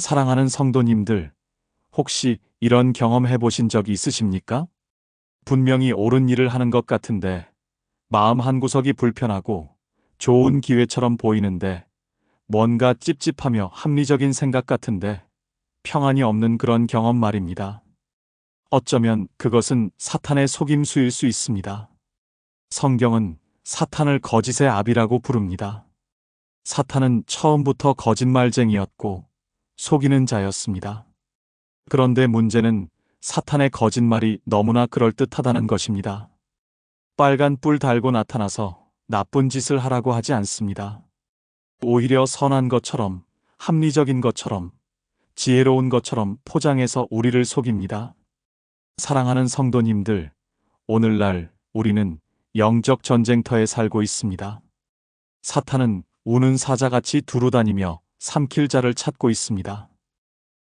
사랑하는 성도님들, 혹시 이런 경험 해보신 적이 있으십니까? 분명히 옳은 일을 하는 것 같은데 마음 한구석이 불편하고 좋은 기회처럼 보이는데 뭔가 찝찝하며 합리적인 생각 같은데 평안이 없는 그런 경험 말입니다. 어쩌면 그것은 사탄의 속임수일 수 있습니다. 성경은 사탄을 거짓의 아비라고 부릅니다. 사탄은 처음부터 거짓말쟁이였고 속이는 자였습니다. 그런데 문제는 사탄의 거짓말이 너무나 그럴듯하다는 것입니다. 빨간 뿔 달고 나타나서 나쁜 짓을 하라고 하지 않습니다. 오히려 선한 것처럼, 합리적인 것처럼, 지혜로운 것처럼 포장해서 우리를 속입니다. 사랑하는 성도님들, 오늘날 우리는 영적 전쟁터에 살고 있습니다. 사탄은 우는 사자같이 두루다니며 삼킬 자를 찾고 있습니다.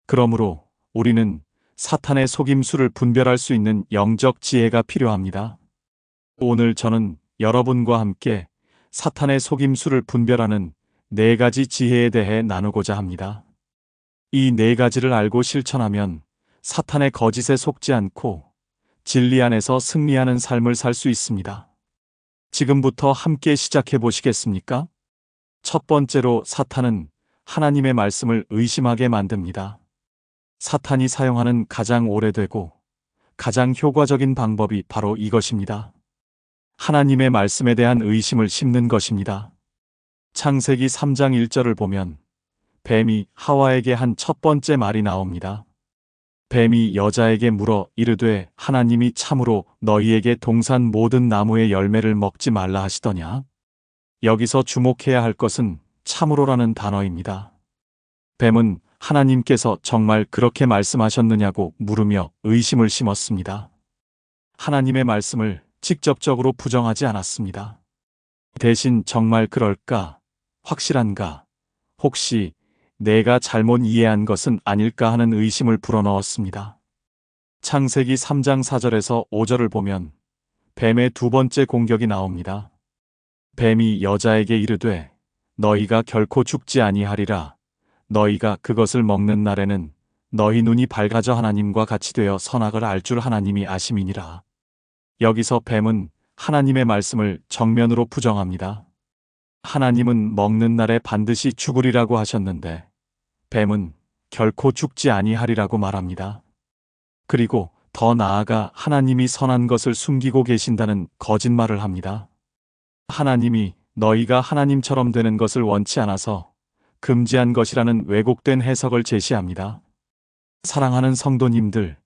그러므로 우리는 사탄의 속임수를 분별할 수 있는 영적 지혜가 필요합니다. 오늘 저는 여러분과 함께 사탄의 속임수를 분별하는 4가지 지혜에 대해 나누고자 합니다. 이 4가지를 알고 실천하면 사탄의 거짓에 속지 않고 진리 안에서 승리하는 삶을 살 수 있습니다. 지금부터 함께 시작해 보시겠습니까? 첫 번째로 사탄은 하나님의 말씀을 의심하게 만듭니다. 사탄이 사용하는 가장 오래되고 가장 효과적인 방법이 바로 이것입니다. 하나님의 말씀에 대한 의심을 심는 것입니다. 창세기 3장 1절을 보면 뱀이 하와에게 한 첫 번째 말이 나옵니다. 뱀이 여자에게 물어 이르되 하나님이 참으로 너희에게 동산 모든 나무의 열매를 먹지 말라 하시더냐? 여기서 주목해야 할 것은 참으로라는 단어입니다. 뱀은 하나님께서 정말 그렇게 말씀하셨느냐고 물으며 의심을 심었습니다. 하나님의 말씀을 직접적으로 부정하지 않았습니다. 대신 정말 그럴까? 확실한가? 혹시 내가 잘못 이해한 것은 아닐까 하는 의심을 불어넣었습니다. 창세기 3장 4절에서 5절을 보면 뱀의 두 번째 공격이 나옵니다. 뱀이 여자에게 이르되 너희가 결코 죽지 아니하리라. 너희가 그것을 먹는 날에는 너희 눈이 밝아져 하나님과 같이 되어 선악을 알 줄 하나님이 아심이니라. 여기서 뱀은 하나님의 말씀을 정면으로 부정합니다. 하나님은 먹는 날에 반드시 죽으리라고 하셨는데 뱀은 결코 죽지 아니하리라고 말합니다. 그리고 더 나아가 하나님이 선한 것을 숨기고 계신다는 거짓말을 합니다. 하나님이 너희가 하나님처럼 되는 것을 원치 않아서 금지한 것이라는 왜곡된 해석을 제시합니다. 사랑하는 성도님들,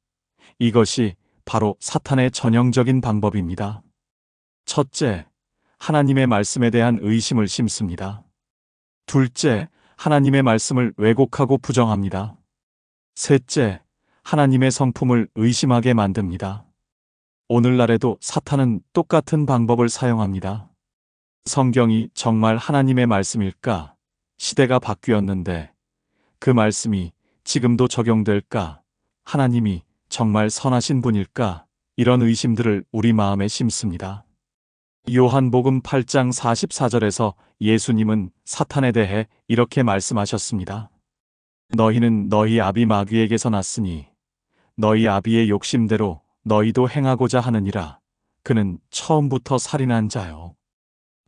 이것이 바로 사탄의 전형적인 방법입니다. 첫째, 하나님의 말씀에 대한 의심을 심습니다. 둘째, 하나님의 말씀을 왜곡하고 부정합니다. 셋째, 하나님의 성품을 의심하게 만듭니다. 오늘날에도 사탄은 똑같은 방법을 사용합니다. 성경이 정말 하나님의 말씀일까? 시대가 바뀌었는데 그 말씀이 지금도 적용될까? 하나님이 정말 선하신 분일까? 이런 의심들을 우리 마음에 심습니다. 요한복음 8장 44절에서 예수님은 사탄에 대해 이렇게 말씀하셨습니다. 너희는 너희 아비 마귀에게서 났으니 너희 아비의 욕심대로 너희도 행하고자 하느니라. 그는 처음부터 살인한 자요.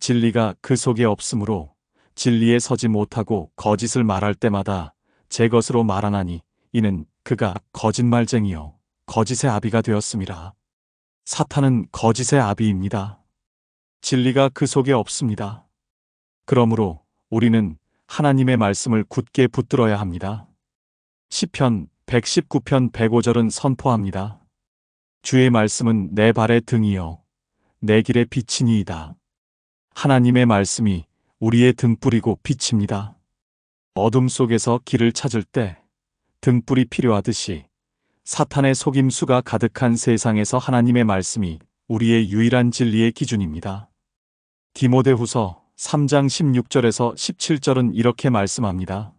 진리가 그 속에 없으므로 진리에 서지 못하고 거짓을 말할 때마다 제 것으로 말하나니 이는 그가 거짓말쟁이요 거짓의 아비가 되었음이라. 사탄은 거짓의 아비입니다. 진리가 그 속에 없습니다. 그러므로 우리는 하나님의 말씀을 굳게 붙들어야 합니다. 시편 119편 105절은 선포합니다. 주의 말씀은 내 발의 등이요 내 길의 빛이니이다. 하나님의 말씀이 우리의 등불이고 빛입니다. 어둠 속에서 길을 찾을 때 등불이 필요하듯이 사탄의 속임수가 가득한 세상에서 하나님의 말씀이 우리의 유일한 진리의 기준입니다. 디모데후서 3장 16절에서 17절은 이렇게 말씀합니다.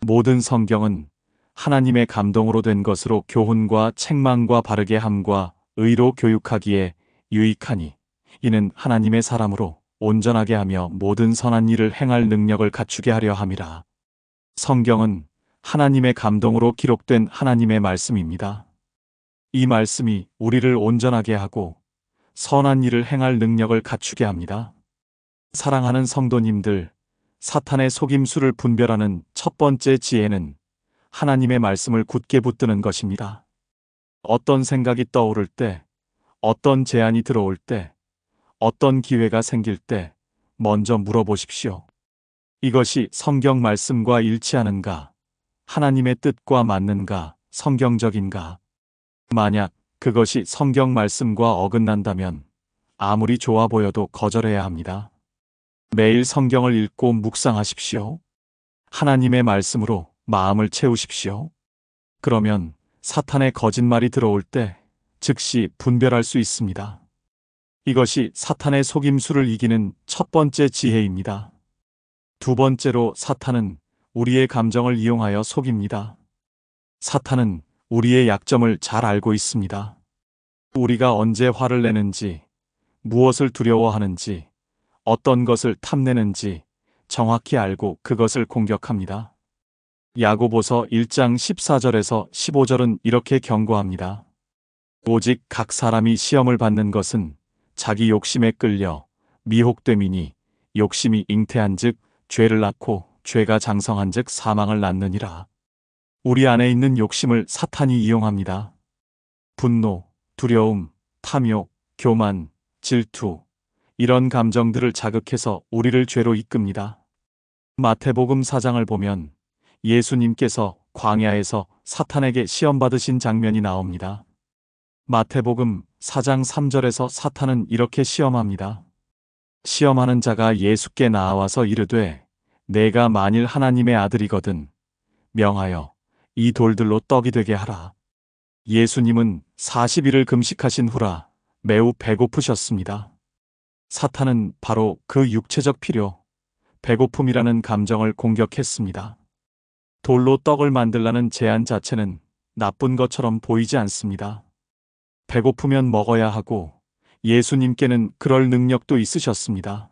모든 성경은 하나님의 감동으로 된 것으로 교훈과 책망과 바르게 함과 의로 교육하기에 유익하니 이는 하나님의 사람으로 온전하게 하며 모든 선한 일을 행할 능력을 갖추게 하려 함이라. 성경은 하나님의 감동으로 기록된 하나님의 말씀입니다. 이 말씀이 우리를 온전하게 하고 선한 일을 행할 능력을 갖추게 합니다. 사랑하는 성도님들, 사탄의 속임수를 분별하는 첫 번째 지혜는 하나님의 말씀을 굳게 붙드는 것입니다. 어떤 생각이 떠오를 때, 어떤 제안이 들어올 때, 어떤 기회가 생길 때 먼저 물어보십시오. 이것이 성경 말씀과 일치하는가? 하나님의 뜻과 맞는가? 성경적인가? 만약 그것이 성경 말씀과 어긋난다면 아무리 좋아 보여도 거절해야 합니다. 매일 성경을 읽고 묵상하십시오. 하나님의 말씀으로 마음을 채우십시오. 그러면 사탄의 거짓말이 들어올 때 즉시 분별할 수 있습니다. 이것이 사탄의 속임수를 이기는 첫 번째 지혜입니다. 두 번째로 사탄은 우리의 감정을 이용하여 속입니다. 사탄은 우리의 약점을 잘 알고 있습니다. 우리가 언제 화를 내는지, 무엇을 두려워하는지, 어떤 것을 탐내는지 정확히 알고 그것을 공격합니다. 야고보서 1장 14절에서 15절은 이렇게 경고합니다. 오직 각 사람이 시험을 받는 것은 자기 욕심에 끌려 미혹됨이니 욕심이 잉태한즉 죄를 낳고 죄가 장성한즉 사망을 낳느니라. 우리 안에 있는 욕심을 사탄이 이용합니다. 분노, 두려움, 탐욕, 교만, 질투, 이런 감정들을 자극해서 우리를 죄로 이끕니다. 마태복음 4장을 보면 예수님께서 광야에서 사탄에게 시험 받으신 장면이 나옵니다. 마태복음 4장 3절에서 사탄은 이렇게 시험합니다. 시험하는 자가 예수께 나와서 이르되 내가 만일 하나님의 아들이거든 명하여 이 돌들로 떡이 되게 하라. 예수님은 40일을 금식하신 후라 매우 배고프셨습니다. 사탄은 바로 그 육체적 필요, 배고픔이라는 감정을 공격했습니다. 돌로 떡을 만들라는 제안 자체는 나쁜 것처럼 보이지 않습니다. 배고프면 먹어야 하고 예수님께는 그럴 능력도 있으셨습니다.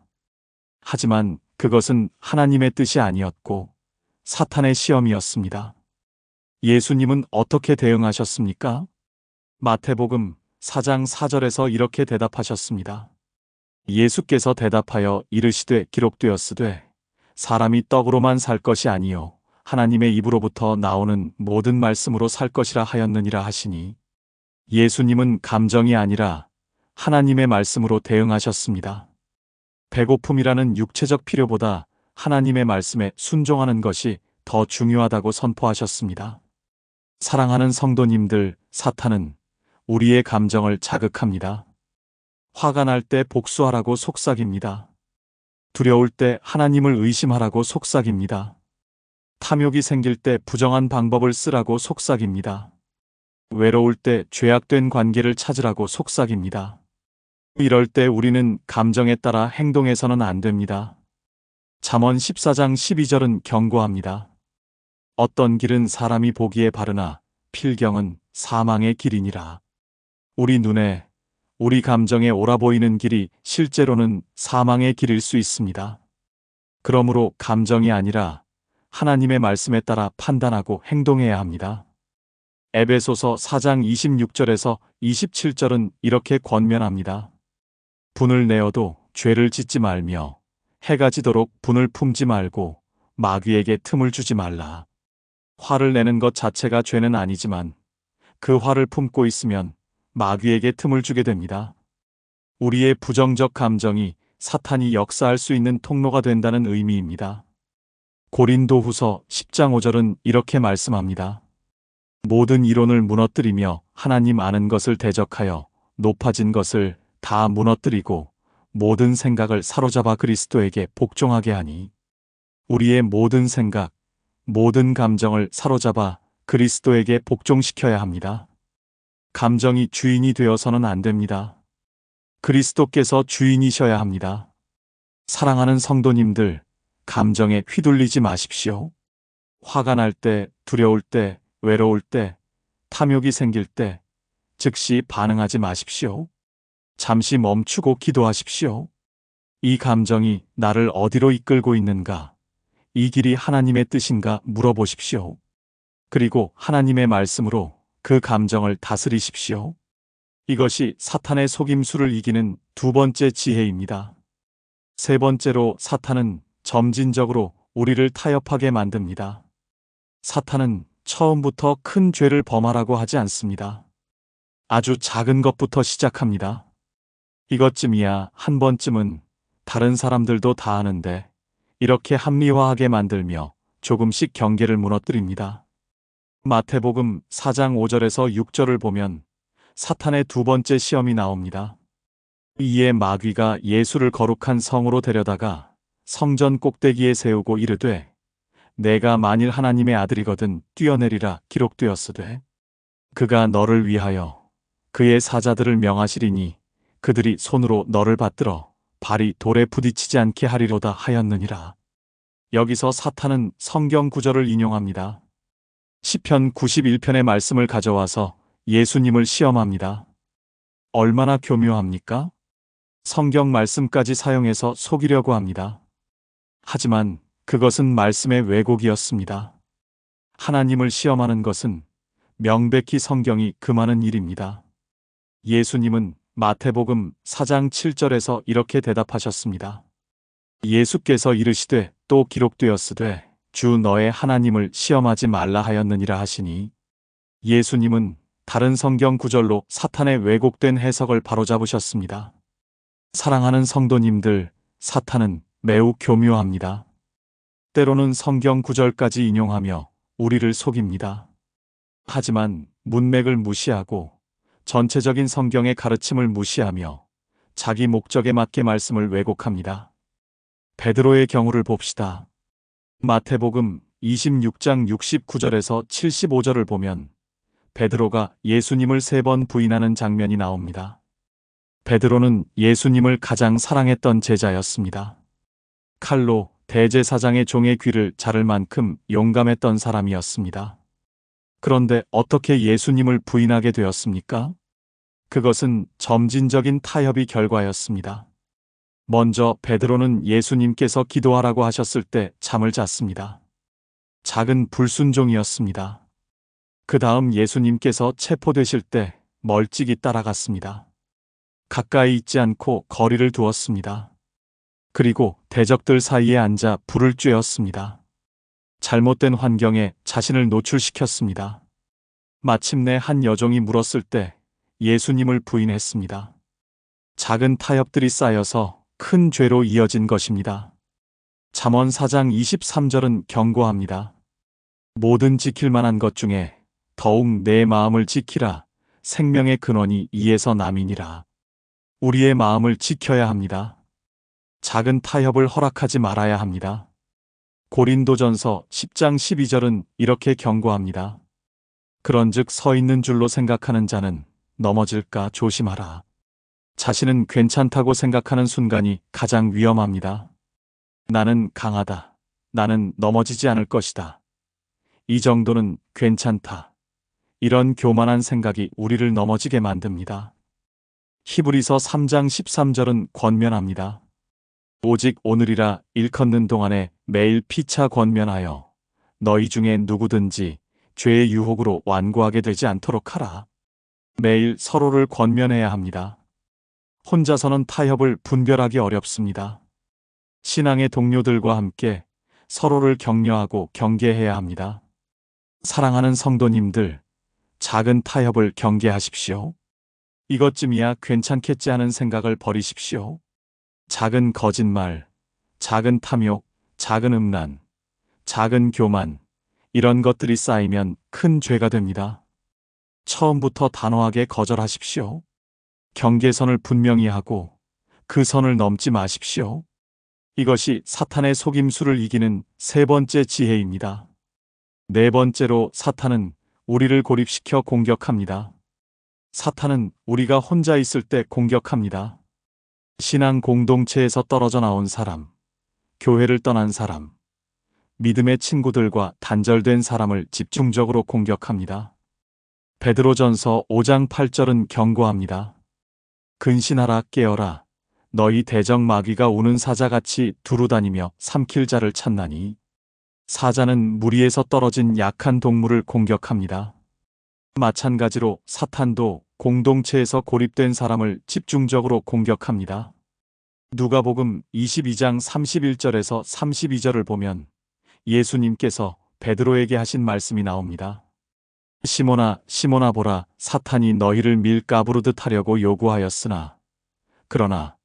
하지만 그것은 하나님의 뜻이 아니었고 사탄의 시험이었습니다. 예수님은 어떻게 대응하셨습니까? 마태복음 4장 4절에서 이렇게 대답하셨습니다. 예수께서 대답하여 이르시되 기록되었으되 사람이 떡으로만 살 것이 아니요 하나님의 입으로부터 나오는 모든 말씀으로 살 것이라 하였느니라 하시니 예수님은 감정이 아니라 하나님의 말씀으로 대응하셨습니다. 배고픔이라는 육체적 필요보다 하나님의 말씀에 순종하는 것이 더 중요하다고 선포하셨습니다. 사랑하는 성도님들, 사탄은 우리의 감정을 자극합니다. 화가 날 때 복수하라고 속삭입니다. 두려울 때 하나님을 의심하라고 속삭입니다. 탐욕이 생길 때 부정한 방법을 쓰라고 속삭입니다. 외로울 때 죄악된 관계를 찾으라고 속삭입니다. 이럴 때 우리는 감정에 따라 행동해서는 안 됩니다. 잠언 14장 12절은 경고합니다. 어떤 길은 사람이 보기에 바르나 필경은 사망의 길이니라. 우리 눈에, 우리 감정에 옳아 보이는 길이 실제로는 사망의 길일 수 있습니다. 그러므로 감정이 아니라 하나님의 말씀에 따라 판단하고 행동해야 합니다. 에베소서 4장 26절에서 27절은 이렇게 권면합니다. 분을 내어도 죄를 짓지 말며 해가 지도록 분을 품지 말고 마귀에게 틈을 주지 말라. 화를 내는 것 자체가 죄는 아니지만 그 화를 품고 있으면 마귀에게 틈을 주게 됩니다. 우리의 부정적 감정이 사탄이 역사할 수 있는 통로가 된다는 의미입니다. 고린도후서 10장 5절은 이렇게 말씀합니다. 모든 이론을 무너뜨리며 하나님 아는 것을 대적하여 높아진 것을 다 무너뜨리고 모든 생각을 사로잡아 그리스도에게 복종하게 하니 우리의 모든 생각, 모든 감정을 사로잡아 그리스도에게 복종시켜야 합니다. 감정이 주인이 되어서는 안 됩니다. 그리스도께서 주인이셔야 합니다. 사랑하는 성도님들, 감정에 휘둘리지 마십시오. 화가 날 때, 두려울 때, 외로울 때, 탐욕이 생길 때 즉시 반응하지 마십시오. 잠시 멈추고 기도하십시오. 이 감정이 나를 어디로 이끌고 있는가? 이 길이 하나님의 뜻인가 물어보십시오. 그리고 하나님의 말씀으로 그 감정을 다스리십시오. 이것이 사탄의 속임수를 이기는 두 번째 지혜입니다. 세 번째로 사탄은 점진적으로 우리를 타협하게 만듭니다. 사탄은 처음부터 큰 죄를 범하라고 하지 않습니다. 아주 작은 것부터 시작합니다. 이것쯤이야 한 번쯤은 다른 사람들도 다 아는데 이렇게 합리화하게 만들며 조금씩 경계를 무너뜨립니다. 마태복음 4장 5절에서 6절을 보면 사탄의 두 번째 시험이 나옵니다. 이에 마귀가 예수를 거룩한 성으로 데려다가 성전 꼭대기에 세우고 이르되 내가 만일 하나님의 아들이거든 뛰어내리라 기록되었으되 그가 너를 위하여 그의 사자들을 명하시리니 그들이 손으로 너를 받들어 발이 돌에 부딪히지 않게 하리로다 하였느니라. 여기서 사탄은 성경 구절을 인용합니다. 시편 91편의 말씀을 가져와서 예수님을 시험합니다. 얼마나 교묘합니까? 성경 말씀까지 사용해서 속이려고 합니다. 하지만 그것은 말씀의 왜곡이었습니다. 하나님을 시험하는 것은 명백히 성경이 금하는 일입니다. 예수님은 마태복음 4장 7절에서 이렇게 대답하셨습니다. 예수께서 이르시되 또 기록되었으되 주 너의 하나님을 시험하지 말라 하였느니라 하시니 예수님은 다른 성경 구절로 사탄의 왜곡된 해석을 바로잡으셨습니다. 사랑하는 성도님들, 사탄은 매우 교묘합니다. 때로는 성경 구절까지 인용하며 우리를 속입니다. 하지만 문맥을 무시하고 전체적인 성경의 가르침을 무시하며 자기 목적에 맞게 말씀을 왜곡합니다. 베드로의 경우를 봅시다. 마태복음 26장 69절에서 75절을 보면 베드로가 예수님을 3번 부인하는 장면이 나옵니다. 베드로는 예수님을 가장 사랑했던 제자였습니다. 칼로 대제사장의 종의 귀를 자를 만큼 용감했던 사람이었습니다. 그런데 어떻게 예수님을 부인하게 되었습니까? 그것은 점진적인 타협이 결과였습니다. 먼저 베드로는 예수님께서 기도하라고 하셨을 때 잠을 잤습니다. 작은 불순종이었습니다. 그 다음 예수님께서 체포되실 때 멀찍이 따라갔습니다. 가까이 있지 않고 거리를 두었습니다. 그리고 대적들 사이에 앉아 불을 쬐었습니다. 잘못된 환경에 자신을 노출시켰습니다. 마침내 한 여종이 물었을 때 예수님을 부인했습니다. 작은 타협들이 쌓여서 큰 죄로 이어진 것입니다. 잠언 4장 23절은 경고합니다. 모든 지킬 만한 것 중에 더욱 내 마음을 지키라. 생명의 근원이 이에서 남이니라. 우리의 마음을 지켜야 합니다. 작은 타협을 허락하지 말아야 합니다. 고린도전서 10장 12절은 이렇게 경고합니다. 그런즉 서 있는 줄로 생각하는 자는 넘어질까 조심하라. 자신은 괜찮다고 생각하는 순간이 가장 위험합니다. 나는 강하다. 나는 넘어지지 않을 것이다. 이 정도는 괜찮다. 이런 교만한 생각이 우리를 넘어지게 만듭니다. 히브리서 3장 13절은 권면합니다. 오직 오늘이라 일컫는 동안에 매일 피차 권면하여 너희 중에 누구든지 죄의 유혹으로 완고하게 되지 않도록 하라. 매일 서로를 권면해야 합니다. 혼자서는 타협을 분별하기 어렵습니다. 신앙의 동료들과 함께 서로를 격려하고 경계해야 합니다. 사랑하는 성도님들, 작은 타협을 경계하십시오. 이것쯤이야 괜찮겠지 하는 생각을 버리십시오. 작은 거짓말, 작은 탐욕, 작은 음란, 작은 교만, 이런 것들이 쌓이면 큰 죄가 됩니다. 처음부터 단호하게 거절하십시오. 경계선을 분명히 하고 그 선을 넘지 마십시오. 이것이 사탄의 속임수를 이기는 세 번째 지혜입니다. 네 번째로 사탄은 우리를 고립시켜 공격합니다. 사탄은 우리가 혼자 있을 때 공격합니다. 신앙 공동체에서 떨어져 나온 사람, 교회를 떠난 사람, 믿음의 친구들과 단절된 사람을 집중적으로 공격합니다. 베드로전서 5장 8절은 경고합니다. 근신하라 깨어라. 너희 대적 마귀가 우는 사자같이 두루다니며 삼킬 자를 찾나니 사자는 무리에서 떨어진 약한 동물을 공격합니다. 마찬가지로 사탄도 공동체에서 고립된 사람을 집중적으로 공격합니다. 누가복음 22장 31절에서 32절을 보면 예수님께서 베드로에게 하신 말씀이 나옵니다. 시몬아, 시몬아 보라, 사탄이 너희를 밀가부르듯 하려고 요구하였으나 그러나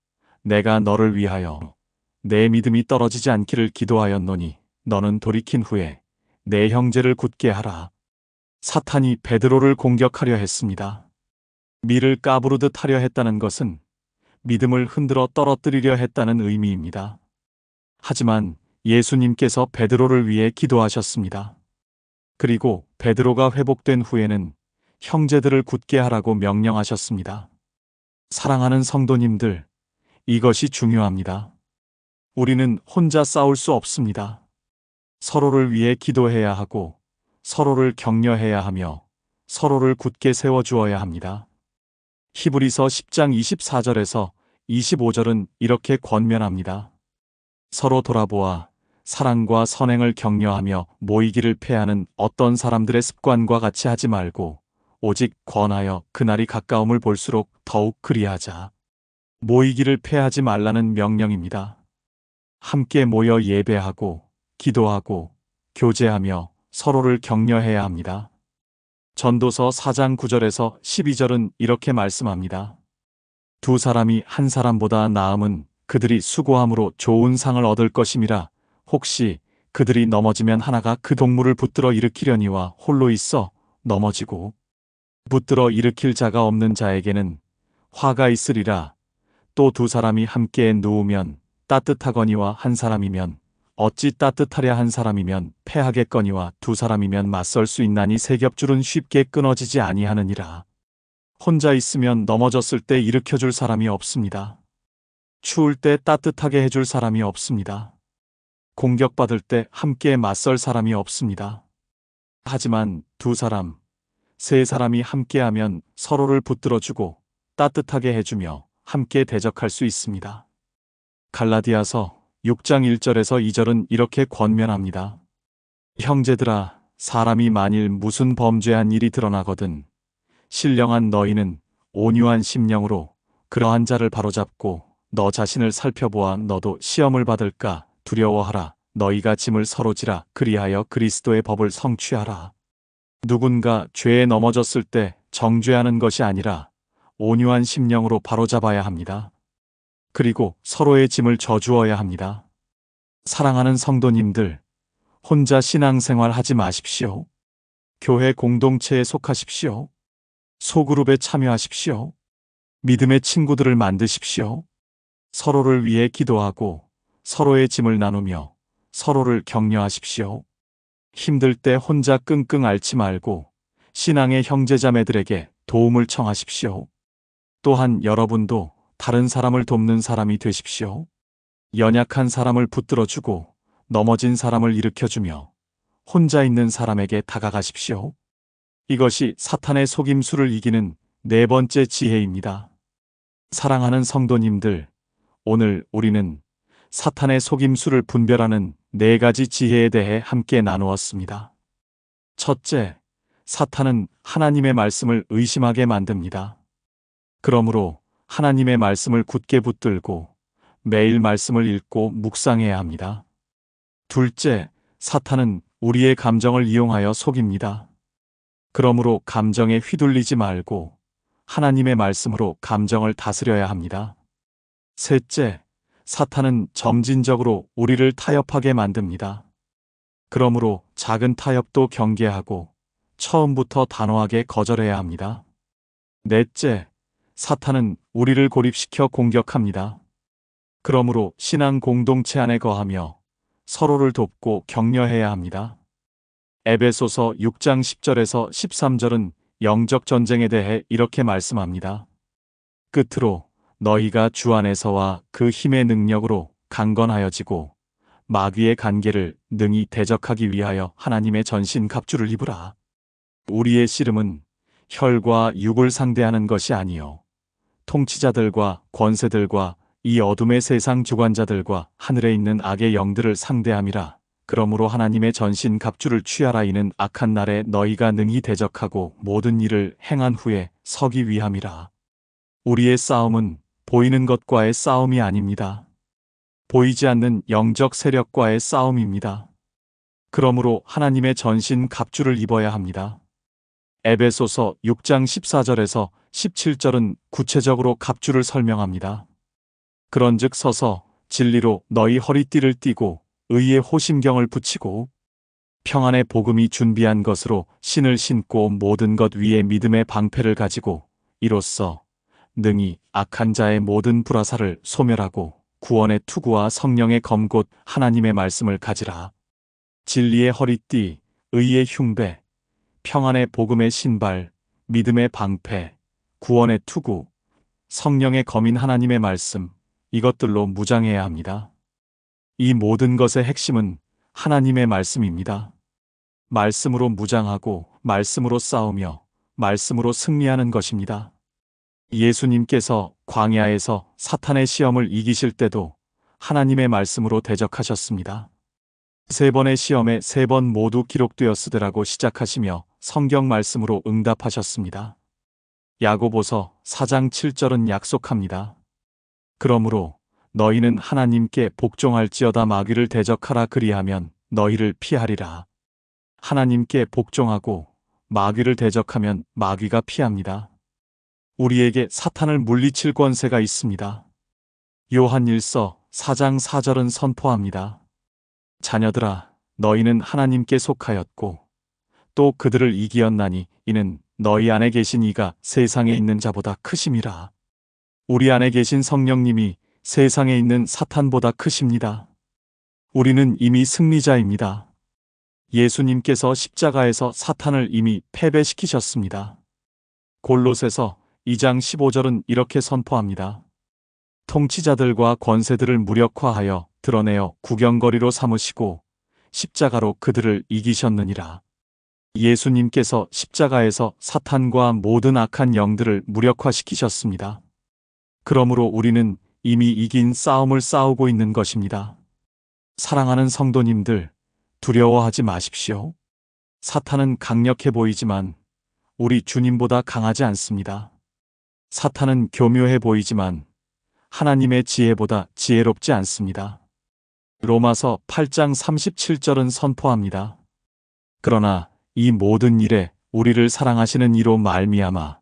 내가 너를 위하여 내 믿음이 떨어지지 않기를 기도하였노니 너는 돌이킨 후에 내 형제를 굳게 하라. 사탄이 베드로를 공격하려 했습니다. 밀을 까부르듯 하려 했다는 것은 믿음을 흔들어 떨어뜨리려 했다는 의미입니다. 하지만 예수님께서 베드로를 위해 기도하셨습니다. 그리고 베드로가 회복된 후에는 형제들을 굳게 하라고 명령하셨습니다. 사랑하는 성도님들, 이것이 중요합니다. 우리는 혼자 싸울 수 없습니다. 서로를 위해 기도해야 하고 서로를 격려해야 하며 서로를 굳게 세워주어야 합니다. 히브리서 10장 24절에서 25절은 이렇게 권면합니다. 서로 돌아보아 사랑과 선행을 격려하며 모이기를 패하는 어떤 사람들의 습관과 같이 하지 말고 오직 권하여 그날이 가까움을 볼수록 더욱 그리하자. 모이기를 패하지 말라는 명령입니다. 함께 모여 예배하고 기도하고 교제하며 서로를 격려해야 합니다. 전도서 4장 9절에서 12절은 이렇게 말씀합니다. 두 사람이 한 사람보다 나음은 그들이 수고함으로 좋은 상을 얻을 것임이라. 혹시 그들이 넘어지면 하나가 그 동물을 붙들어 일으키려니와 홀로 있어 넘어지고 붙들어 일으킬 자가 없는 자에게는 화가 있으리라. 또 두 사람이 함께 누우면 따뜻하거니와 한 사람이면 어찌 따뜻하랴. 한 사람이면 패하겠거니와 두 사람이면 맞설 수 있나니 세 겹줄은 쉽게 끊어지지 아니하느니라. 혼자 있으면 넘어졌을 때 일으켜줄 사람이 없습니다. 추울 때 따뜻하게 해줄 사람이 없습니다. 공격받을 때 함께 맞설 사람이 없습니다. 하지만 두 사람, 세 사람이 함께하면 서로를 붙들어주고 따뜻하게 해주며 함께 대적할 수 있습니다. 갈라디아서 6장 1절에서 2절은 이렇게 권면합니다. 형제들아, 사람이 만일 무슨 범죄한 일이 드러나거든 신령한 너희는 온유한 심령으로 그러한 자를 바로잡고 너 자신을 살펴보아 너도 시험을 받을까 두려워하라. 너희가 짐을 서로 지라. 그리하여 그리스도의 법을 성취하라. 누군가 죄에 넘어졌을 때 정죄하는 것이 아니라 온유한 심령으로 바로잡아야 합니다. 그리고 서로의 짐을 져주어야 합니다. 사랑하는 성도님들, 혼자 신앙생활 하지 마십시오. 교회 공동체에 속하십시오. 소그룹에 참여하십시오. 믿음의 친구들을 만드십시오. 서로를 위해 기도하고 서로의 짐을 나누며 서로를 격려하십시오. 힘들 때 혼자 끙끙 앓지 말고 신앙의 형제자매들에게 도움을 청하십시오. 또한 여러분도 다른 사람을 돕는 사람이 되십시오. 연약한 사람을 붙들어주고 넘어진 사람을 일으켜주며 혼자 있는 사람에게 다가가십시오. 이것이 사탄의 속임수를 이기는 네 번째 지혜입니다. 사랑하는 성도님들, 오늘 우리는 사탄의 속임수를 분별하는 네 가지 지혜에 대해 함께 나누었습니다. 첫째, 사탄은 하나님의 말씀을 의심하게 만듭니다. 그러므로 하나님의 말씀을 굳게 붙들고 매일 말씀을 읽고 묵상해야 합니다. 둘째, 사탄은 우리의 감정을 이용하여 속입니다. 그러므로 감정에 휘둘리지 말고 하나님의 말씀으로 감정을 다스려야 합니다. 셋째, 사탄은 점진적으로 우리를 타협하게 만듭니다. 그러므로 작은 타협도 경계하고 처음부터 단호하게 거절해야 합니다. 넷째, 사탄은 우리를 고립시켜 공격합니다. 그러므로 신앙 공동체 안에 거하며 서로를 돕고 격려해야 합니다. 에베소서 6장 10절에서 13절은 영적 전쟁에 대해 이렇게 말씀합니다. 끝으로 너희가 주 안에서와 그 힘의 능력으로 강건하여지고 마귀의 간계를 능히 대적하기 위하여 하나님의 전신 갑주를 입으라. 우리의 씨름은 혈과 육을 상대하는 것이 아니요 통치자들과 권세들과 이 어둠의 세상 주관자들과 하늘에 있는 악의 영들을 상대함이라. 그러므로 하나님의 전신 갑주를 취하라. 이는 악한 날에 너희가 능히 대적하고 모든 일을 행한 후에 서기 위함이라. 우리의 싸움은 보이는 것과의 싸움이 아닙니다. 보이지 않는 영적 세력과의 싸움입니다. 그러므로 하나님의 전신 갑주를 입어야 합니다. 에베소서 6장 14절에서 17절은 구체적으로 갑주를 설명합니다. 그런즉 서서 진리로 너희 허리띠를 띠고 의의 호심경을 붙이고 평안의 복음이 준비한 것으로 신을 신고 모든 것 위에 믿음의 방패를 가지고 이로써 능히 악한 자의 모든 불화살을 소멸하고 구원의 투구와 성령의 검 곧 하나님의 말씀을 가지라. 진리의 허리띠, 의의 흉배, 평안의 복음의 신발, 믿음의 방패, 구원의 투구, 성령의 검인 하나님의 말씀, 이것들로 무장해야 합니다. 이 모든 것의 핵심은 하나님의 말씀입니다. 말씀으로 무장하고 말씀으로 싸우며 말씀으로 승리하는 것입니다. 예수님께서 광야에서 사탄의 시험을 이기실 때도 하나님의 말씀으로 대적하셨습니다. 3번의 시험에 3번 모두 기록되었으되라고 시작하시며 성경 말씀으로 응답하셨습니다. 야고보서 4장 7절은 약속합니다. 그러므로 너희는 하나님께 복종할지어다 마귀를 대적하라 그리하면 너희를 피하리라. 하나님께 복종하고 마귀를 대적하면 마귀가 피합니다. 우리에게 사탄을 물리칠 권세가 있습니다. 요한일서 4장 4절은 선포합니다. 자녀들아, 너희는 하나님께 속하였고 또 그들을 이기었나니 이는 너희 안에 계신 이가 세상에 있는 자보다 크심이라. 우리 안에 계신 성령님이 세상에 있는 사탄보다 크십니다. 우리는 이미 승리자입니다. 예수님께서 십자가에서 사탄을 이미 패배시키셨습니다. 골로새서 2장 15절은 이렇게 선포합니다. 통치자들과 권세들을 무력화하여 드러내어 구경거리로 삼으시고 십자가로 그들을 이기셨느니라. 예수님께서 십자가에서 사탄과 모든 악한 영들을 무력화시키셨습니다. 그러므로 우리는 이미 이긴 싸움을 싸우고 있는 것입니다. 사랑하는 성도님들, 두려워하지 마십시오. 사탄은 강력해 보이지만 우리 주님보다 강하지 않습니다. 사탄은 교묘해 보이지만 하나님의 지혜보다 지혜롭지 않습니다. 로마서 8장 37절은 선포합니다. 그러나 이 모든 일에 우리를 사랑하시는 이로 말미암아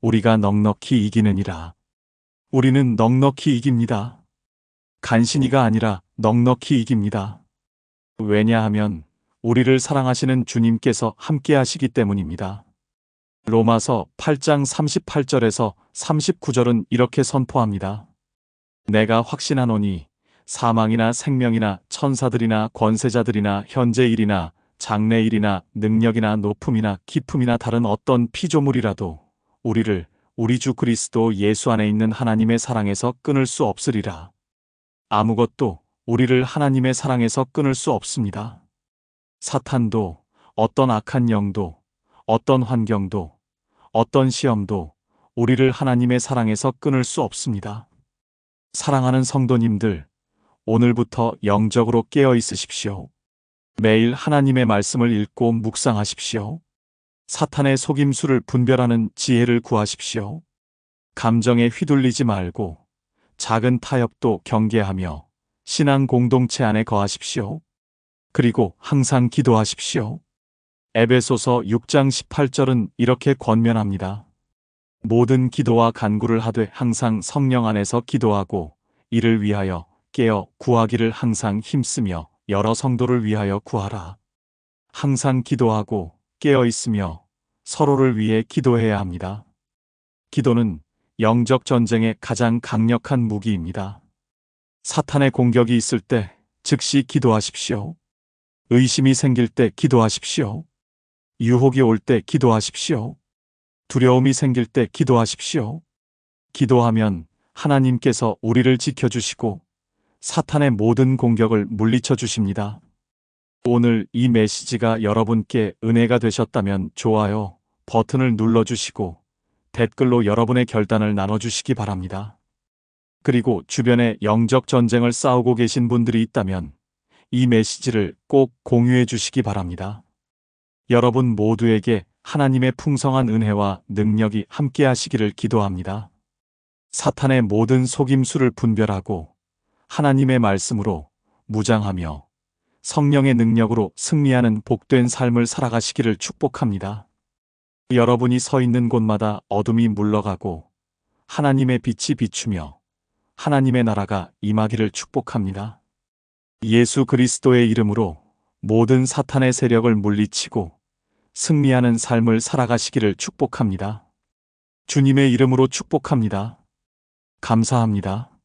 우리가 넉넉히 이기느니라. 우리는 넉넉히 이깁니다. 간신히가 아니라 넉넉히 이깁니다. 왜냐하면 우리를 사랑하시는 주님께서 함께 하시기 때문입니다. 로마서 8장 38절에서 39절은 이렇게 선포합니다. 내가 확신하노니 사망이나 생명이나 천사들이나 권세자들이나 현재일이나 장래일이나 능력이나 높음이나 깊음이나 다른 어떤 피조물이라도 우리를 우리 주 그리스도 예수 안에 있는 하나님의 사랑에서 끊을 수 없으리라. 아무것도 우리를 하나님의 사랑에서 끊을 수 없습니다. 사탄도, 어떤 악한 영도, 어떤 환경도, 어떤 시험도 우리를 하나님의 사랑에서 끊을 수 없습니다. 사랑하는 성도님들, 오늘부터 영적으로 깨어 있으십시오. 매일 하나님의 말씀을 읽고 묵상하십시오. 사탄의 속임수를 분별하는 지혜를 구하십시오. 감정에 휘둘리지 말고 작은 타협도 경계하며 신앙 공동체 안에 거하십시오. 그리고 항상 기도하십시오. 에베소서 6장 18절은 이렇게 권면합니다. 모든 기도와 간구를 하되 항상 성령 안에서 기도하고 이를 위하여 깨어 구하기를 항상 힘쓰며 여러 성도를 위하여 구하라. 항상 기도하고 깨어 있으며 서로를 위해 기도해야 합니다. 기도는 영적 전쟁의 가장 강력한 무기입니다. 사탄의 공격이 있을 때 즉시 기도하십시오. 의심이 생길 때 기도하십시오. 유혹이 올 때 기도하십시오. 두려움이 생길 때 기도하십시오. 기도하면 하나님께서 우리를 지켜주시고 사탄의 모든 공격을 물리쳐 주십니다. 오늘 이 메시지가 여러분께 은혜가 되셨다면 좋아요 버튼을 눌러주시고 댓글로 여러분의 결단을 나눠주시기 바랍니다. 그리고 주변에 영적 전쟁을 싸우고 계신 분들이 있다면 이 메시지를 꼭 공유해 주시기 바랍니다. 여러분 모두에게 하나님의 풍성한 은혜와 능력이 함께 하시기를 기도합니다. 사탄의 모든 속임수를 분별하고 하나님의 말씀으로 무장하며 성령의 능력으로 승리하는 복된 삶을 살아가시기를 축복합니다. 여러분이 서 있는 곳마다 어둠이 물러가고 하나님의 빛이 비추며 하나님의 나라가 임하기를 축복합니다. 예수 그리스도의 이름으로 모든 사탄의 세력을 물리치고 승리하는 삶을 살아가시기를 축복합니다. 주님의 이름으로 축복합니다. 감사합니다.